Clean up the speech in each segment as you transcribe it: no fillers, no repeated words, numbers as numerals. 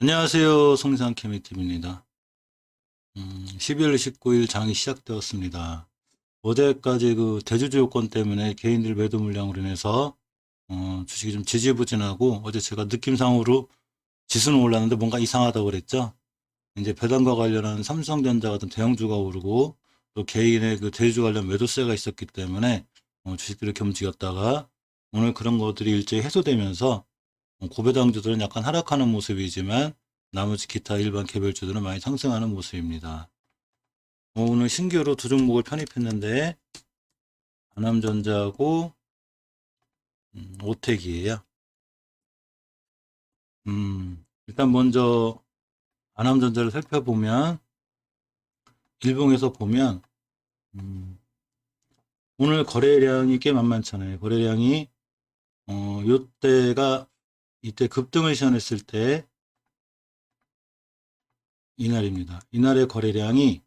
안녕하세요. 송상케미팀입니다. 12월 19일 장이 시작되었습니다. 어제까지 그 대주주 요건 때문에 개인들 매도 물량으로 인해서 주식이 좀 지지부진하고 어제 제가 느낌상으로 지수는 올랐는데 뭔가 이상하다고 그랬죠. 이제 배당과 관련한 삼성전자 같은 대형주가 오르고 또 개인의 그 대주주 관련 매도세가 있었기 때문에 주식들이 이렇게 움직였다가 오늘 그런 것들이 일제히 해소되면서 고배당주들은 약간 하락하는 모습이지만 나머지 기타 일반 개별주들은 많이 상승하는 모습입니다. 오늘 신규로 두 종목을 편입했는데 하남전자하고 오텍이에요. 일단 먼저 하남전자를 살펴보면 일봉에서 보면 오늘 거래량이 꽤 만만찮아요. 거래량이 요때가 이때 급등을 시현했을 때 이날입니다. 이날의 거래량이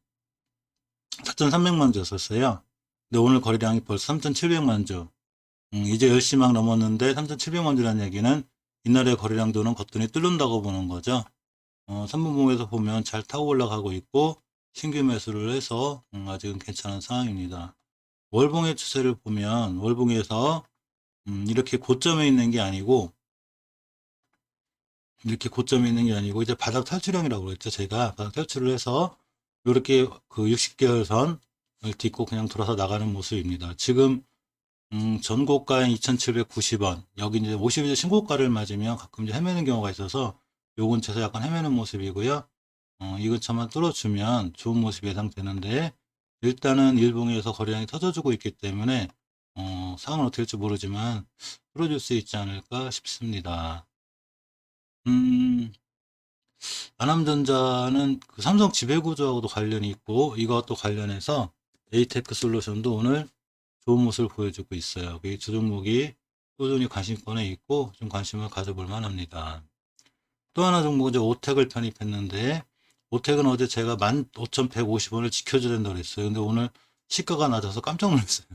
4,300만 주였었어요. 근데 오늘 거래량이 벌써 3,700만 주. 이제 10시 막 넘었는데 3,700만 주라는 얘기는 이날의 거래량도는 거뜬히 뚫는다고 보는 거죠. 3분봉에서 보면 잘 타고 올라가고 있고 신규 매수를 해서 아직은 괜찮은 상황입니다. 월봉의 추세를 보면 월봉에서 이렇게 고점에 있는 게 아니고 이제 바닥 탈출형이라고 그랬죠. 제가 바닥 탈출을 해서 이렇게 그 60개월 선을 딛고 그냥 돌아서 나가는 모습입니다. 지금 전고가인 2,790원. 여기 이제 50일의 신고가를 맞으면 가끔 이제 헤매는 경우가 있어서 요 근처에서 약간 헤매는 모습이고요. 이 근처만 뚫어주면 좋은 모습이 예상되는데 일단은 일봉에서 거래량이 터져주고 있기 때문에 상황은 어떻게 될지 모르지만 뚫어줄 수 있지 않을까 싶습니다. 음, 하남전자는 그 삼성 지배구조하고도 관련이 있고 이것도 관련해서 에이테크 솔루션도 오늘 좋은 모습을 보여주고 있어요. 이 두 종목이 꾸준히 관심권에 있고 좀 관심을 가져볼 만합니다. 또 하나 종목은 이제 오텍을 편입했는데 오텍은 어제 제가 15,150원을 지켜줘야 된다고 그랬어요. 근데 오늘 시가가 낮아서 깜짝 놀랐어요.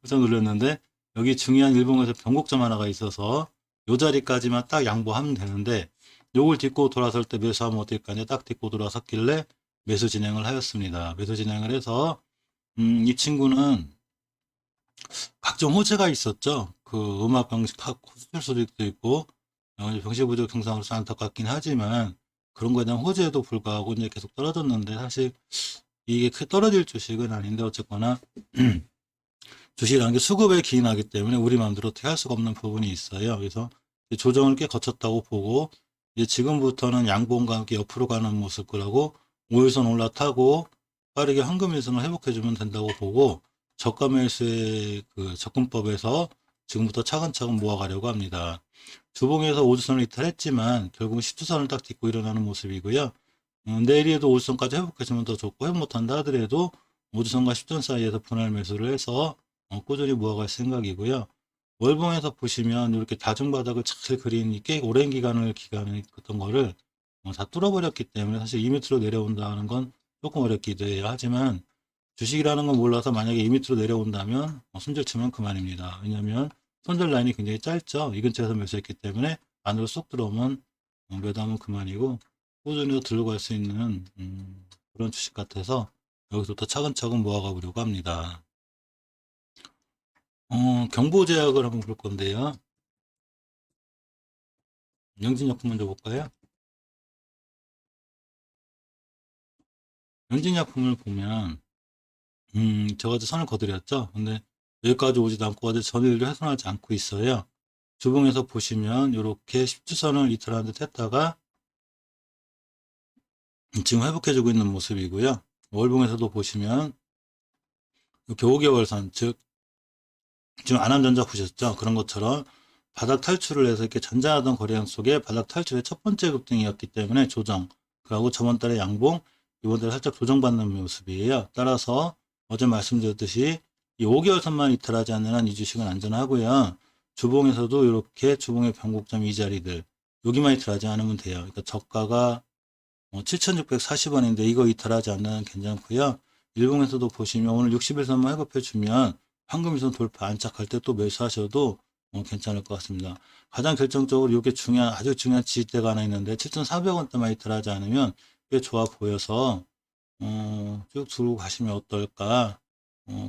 깜짝 놀랐는데 여기 중요한 일봉에서 변곡점 하나가 있어서 요 자리까지만 딱 양보하면 되는데 요걸 딛고 돌아설 때 매수하면 어떨까? 딱 딛고 돌아섰길래 매수 진행을 하였습니다. 매수 진행을 해서 이 친구는 각종 호재가 있었죠. 그 음악 병식 수출 소득도 있고 병실 부족 증상으로서 안타깝긴 하지만 그런 거에 대한 호재에도 불구하고 이제 계속 떨어졌는데 사실 이게 크게 떨어질 주식은 아닌데 어쨌거나 주식이라는 게 수급에 기인하기 때문에 우리 마음대로 어떻게 할 수가 없는 부분이 있어요. 그래서 조정을 꽤 거쳤다고 보고 이제 지금부터는 양봉과 함께 옆으로 가는 모습이라고 5일선 올라타고 빠르게 황금일선을 회복해주면 된다고 보고 저가 매수의 그 접근법에서 지금부터 차근차근 모아가려고 합니다. 주봉에서 5주선을 이탈했지만 결국은 10주선을 딱 딛고 일어나는 모습이고요. 내일에도 5주선까지 회복해주면 더 좋고 회복 못한다 하더라도 5주선과 10전 사이에서 분할 매수를 해서 꾸준히 모아갈 생각이고요. 월봉에서 보시면 이렇게 다중바닥을 잘 그린 꽤 오랜 기간을 있던 거를 다 뚫어버렸기 때문에 사실 2m로 내려온다는 건 조금 어렵기도 해요. 하지만 주식이라는 건 몰라서 만약에 2m로 내려온다면 손절 치면 그만입니다. 왜냐하면 손절 라인이 굉장히 짧죠. 이 근처에서 매수했기 때문에 안으로 쏙 들어오면 매도하면 그만이고 꾸준히 들고 갈 수 있는 그런 주식 같아서 여기서부터 차근차근 모아가 보려고 합니다. 경보제약을 한번 볼 건데요. 영진약품 먼저 볼까요? 영진약품을 보면, 제가 어제 선을 거드렸죠? 근데 여기까지 오지도 않고 어제 전일도 훼손하지 않고 있어요. 주봉에서 보시면 이렇게 10주선을 이틀한 듯 했다가 지금 회복해주고 있는 모습이고요. 월봉에서도 보시면 이렇게 5개월선, 즉 지금 안암전자 보셨죠? 그런 것처럼 바닥 탈출을 해서 이렇게 전자하던 거래량 속에 바닥 탈출의 첫 번째 급등이었기 때문에 조정, 그하고 저번 달에 양봉, 이번 달에 살짝 조정받는 모습이에요. 따라서 어제 말씀드렸듯이 이 5개월 선만 이탈하지 않는 한 이 주식은 안전하고요. 주봉에서도 이렇게 주봉의 변곡점 이 자리들, 여기만 이탈하지 않으면 돼요. 그러니까 저가가 7,640원인데 이거 이탈하지 않는 한 괜찮고요. 일봉에서도 보시면 오늘 60일선만 회복해주면 황금일선 돌파 안착할 때 또 매수하셔도 괜찮을 것 같습니다. 가장 결정적으로 이렇게 아주 중요한 지지대가 하나 있는데 7,400원대만 이탈하지 않으면 꽤 좋아 보여서 쭉 들고 가시면 어떨까?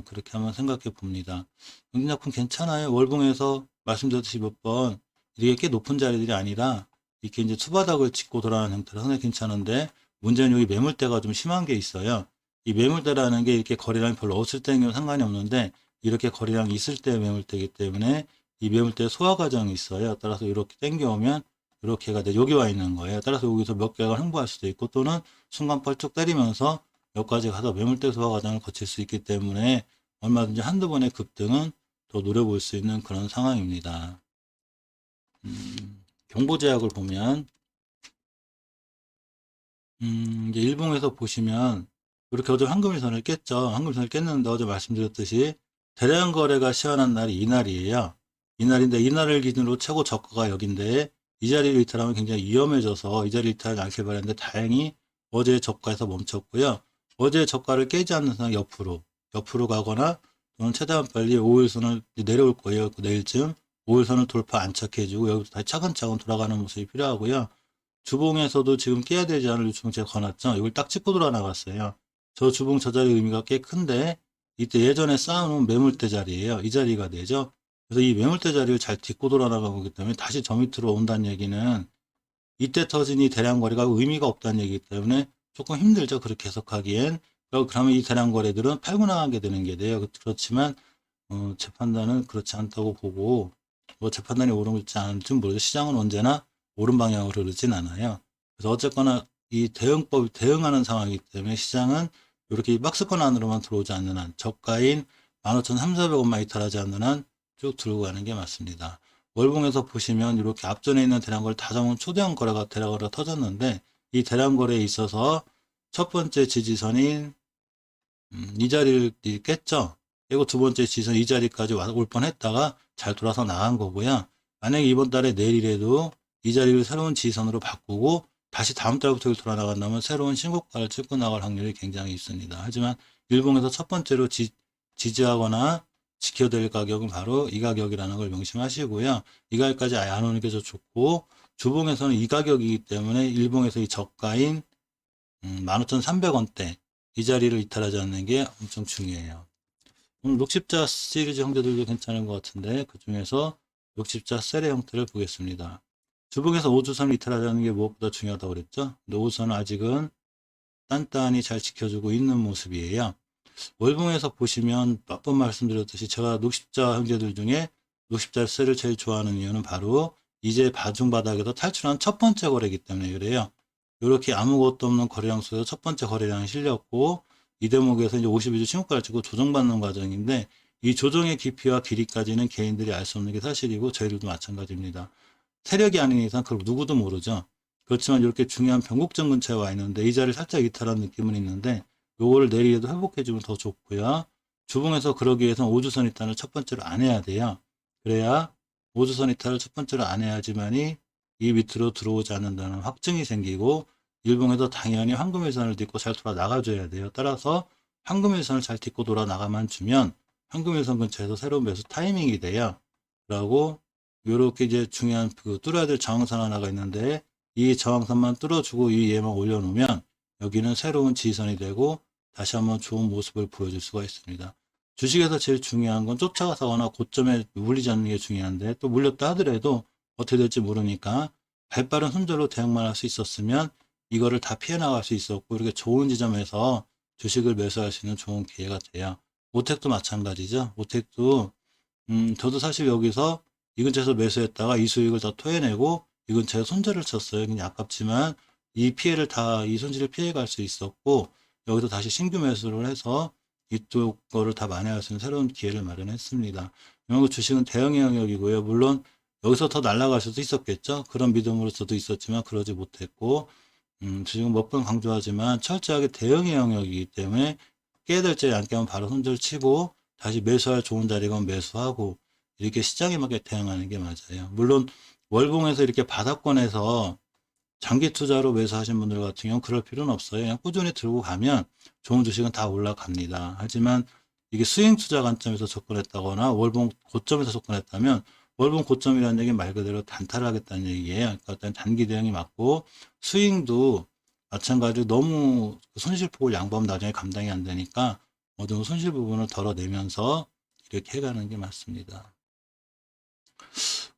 그렇게 한번 생각해 봅니다. 영진약품 괜찮아요. 월봉에서 말씀드렸듯이 몇 번 이게 꽤 높은 자리들이 아니라 이렇게 이제 투바닥을 짚고 돌아가는 형태로 상당히 괜찮은데 문제는 여기 매물대가 좀 심한 게 있어요. 이 매물대라는 게 이렇게 거래량이 별로 없을 때는 상관이 없는데 이렇게 거래량이 있을 때 매물대이기 때문에 이 매물대 소화 과정이 있어요. 따라서 이렇게 당겨오면 이렇게가 여기 와 있는 거예요. 따라서 여기서 몇 개가 횡보할 수도 있고 또는 순간 펄쩍 때리면서 여기까지 가서 매물대 소화 과정을 거칠 수 있기 때문에 얼마든지 한두 번의 급등은 더 노려볼 수 있는 그런 상황입니다. 경보제약을 보면 이제 일봉에서 보시면 이렇게 어제 황금일선을 깼죠. 황금일선을 깼는데 어제 말씀드렸듯이 대량 거래가 시원한 날이 이날이에요. 이날인데 이날을 기준으로 최고 저가가 여긴데 이 자리를 이탈하면 굉장히 위험해져서 이 자리를 이탈하지 않길 바랐는데 다행히 어제 저가에서 멈췄고요. 어제 저가를 깨지 않는 상황 옆으로 가거나 또는 최대한 빨리 5일선을 내려올 거예요. 내일쯤 5일선을 돌파 안착해주고 여기서 다시 차근차근 돌아가는 모습이 필요하고요. 주봉에서도 지금 깨야 되지 않을 요청을 제가 거놨죠. 이걸 딱 짚고 돌아 나갔어요. 저 주봉 저 자리 의미가 꽤 큰데 이때 예전에 쌓아놓은 매물대 자리예요. 이 자리가 되죠. 그래서 이 매물대 자리를 잘 딛고 돌아 나가기 때문에 다시 저 밑으로 온다는 얘기는 이때 터진 이 대량 거래가 의미가 없다는 얘기이기 때문에 조금 힘들죠. 그렇게 해석하기엔. 그러면 이 대량 거래들은 팔고 나가게 되는 게 돼요. 그렇지만 제 판단은 그렇지 않다고 보고 제 판단이 옳은지 않을지 모르죠. 시장은 언제나 옳은 방향으로 흐르진 않아요. 그래서 어쨌거나 이 대응하는 상황이기 때문에 시장은 이렇게 박스권 안으로만 들어오지 않는 한 저가인 15,300원만 이탈하지 않는 한 쭉 들고 가는 게 맞습니다. 월봉에서 보시면 이렇게 앞전에 있는 대량거래 다 잡은 초대형 거래가 대량거래가 터졌는데 이 대량거래에 있어서 첫 번째 지지선인 이 자리를 깼죠. 그리고 두 번째 지지선 이 자리까지 올 뻔했다가 잘 돌아서 나간 거고요. 만약에 이번 달에 내일이라도 이 자리를 새로운 지지선으로 바꾸고 다시 다음 달부터 돌아 나간다면 새로운 신고가를 찍고 나갈 확률이 굉장히 있습니다. 하지만 일봉에서 첫 번째로 지지하거나 지켜야 될 가격은 바로 이 가격이라는 걸 명심하시고요. 이 가격까지 아예 안 오는 게 더 좋고 주봉에서는 이 가격이기 때문에 일봉에서 이 저가인 15,300원대 이 자리를 이탈하지 않는 게 엄청 중요해요. 오늘 60자 시리즈 형태들도 괜찮은 것 같은데 그 중에서 60자 셀의 형태를 보겠습니다. 주봉에서 5주선을 이탈하자는 게 무엇보다 중요하다고 그랬죠. 근데 5주선은 아직은 단단히 잘 지켜주고 있는 모습이에요. 월봉에서 보시면 몇 번 말씀드렸듯이 제가 60자 형제들 중에 60자 셀을 제일 좋아하는 이유는 바로 이제 바중바닥에서 탈출한 첫 번째 거래이기 때문에 그래요. 이렇게 아무것도 없는 거래량 속에서 첫 번째 거래량이 실렸고 이 대목에서 이제 52주 신고가를 찍고 조정받는 과정인데 이 조정의 깊이와 길이까지는 개인들이 알 수 없는 게 사실이고 저희들도 마찬가지입니다. 세력이 아닌 이상 그걸 누구도 모르죠. 그렇지만 이렇게 중요한 변곡점 근처에 와 있는데 이 자리를 살짝 이탈한 느낌은 있는데 요거를 내리에도 회복해주면 더 좋고요. 주봉에서 그러기 위해서는 5주선 이탈을 첫 번째로 안 해야 돼요. 그래야 5주선 이탈을 첫 번째로 안 해야지만이 이 밑으로 들어오지 않는다는 확증이 생기고 일봉에도 당연히 황금일선을 딛고 잘 돌아 나가줘야 돼요. 따라서 황금일선을 잘 딛고 돌아 나가만 주면 황금일선 근처에서 새로운 매수 타이밍이 돼요. 그러고 요렇게 이제 중요한 뚫어야 될 저항선 하나가 있는데 이 저항선만 뚫어주고 이 얘만 올려놓으면 여기는 새로운 지지선이 되고 다시 한번 좋은 모습을 보여줄 수가 있습니다. 주식에서 제일 중요한 건 쫓아가거나 고점에 물리지 않는 게 중요한데 또 물렸다 하더라도 어떻게 될지 모르니까 발빠른 손절로 대응만 할 수 있었으면 이거를 다 피해 나갈 수 있었고 이렇게 좋은 지점에서 주식을 매수할 수 있는 좋은 기회가 돼요. 오텍도 마찬가지죠. 오텍도 저도 사실 여기서 이 근처에서 매수했다가 이 수익을 다 토해내고 이 근처에 손절을 쳤어요. 그냥 아깝지만 이 피해를 이 손실을 피해갈 수 있었고 여기서 다시 신규 매수를 해서 이쪽 거를 다 만회할 수 있는 새로운 기회를 마련했습니다. 이런 거 주식은 대응의 영역이고요. 물론 여기서 더 날아갈 수도 있었겠죠. 그런 믿음으로 저도 있었지만 그러지 못했고 주식은 몇 번 강조하지만 철저하게 대응의 영역이기 때문에 깨야 될 자리 안 깨면 바로 손절 치고 다시 매수할 좋은 자리건 매수하고 이렇게 시장에 맞게 대응하는 게 맞아요. 물론 월봉에서 이렇게 바닥권에서 장기 투자로 매수하신 분들 같은 경우는 그럴 필요는 없어요. 그냥 꾸준히 들고 가면 좋은 주식은 다 올라갑니다. 하지만 이게 스윙 투자 관점에서 접근했다거나 월봉 고점에서 접근했다면 월봉 고점이라는 얘기는 말 그대로 단타를 하겠다는 얘기예요. 그러니까 어떤 단기 대응이 맞고 스윙도 마찬가지로 너무 손실폭을 양보하면 나중에 감당이 안 되니까 어느 정도 손실 부분을 덜어내면서 이렇게 해가는 게 맞습니다.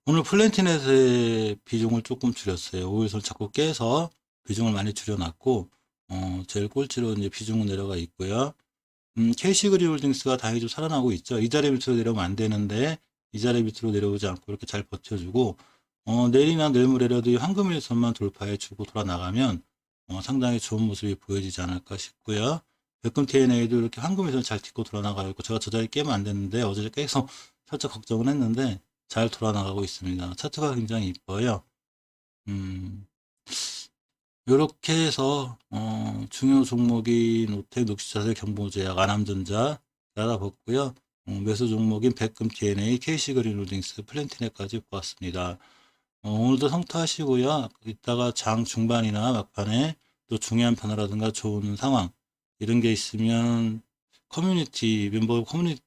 오늘 플랜티넷의 비중을 조금 줄였어요. 5일선 자꾸 깨서 비중을 많이 줄여놨고 제일 꼴찌로 이제 비중은 내려가 있고요. KC그리홀딩스가 다행히 좀 살아나고 있죠. 이 자리 밑으로 내려오면 안 되는데 이 자리 밑으로 내려오지 않고 이렇게 잘 버텨주고 내일이나 내일 모레라도 황금일선만 돌파해주고 돌아나가면 상당히 좋은 모습이 보여지지 않을까 싶고요. 백금 TNA도 이렇게 황금일선 잘 딛고 돌아나가고 있고 제가 저 자리 깨면 안 됐는데 어제 계속 살짝 걱정을 했는데 잘 돌아나가고 있습니다. 차트가 굉장히 이뻐요. 요렇게 해서 중요 종목인 오텍, 녹시차세, 경보제약, 아남전자 알아봤고요. 매수 종목인 백금 TNA, KC그린홀딩스, 플랜티넷까지 보았습니다. 오늘도 성투하시고요. 이따가 장 중반이나 막판에 또 중요한 변화라든가 좋은 상황 이런 게 있으면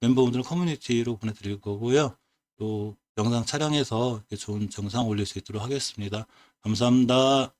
멤버분들은 커뮤니티로 보내드릴 거고요. 또 영상 촬영해서 좋은 정상 올릴 수 있도록 하겠습니다. 감사합니다.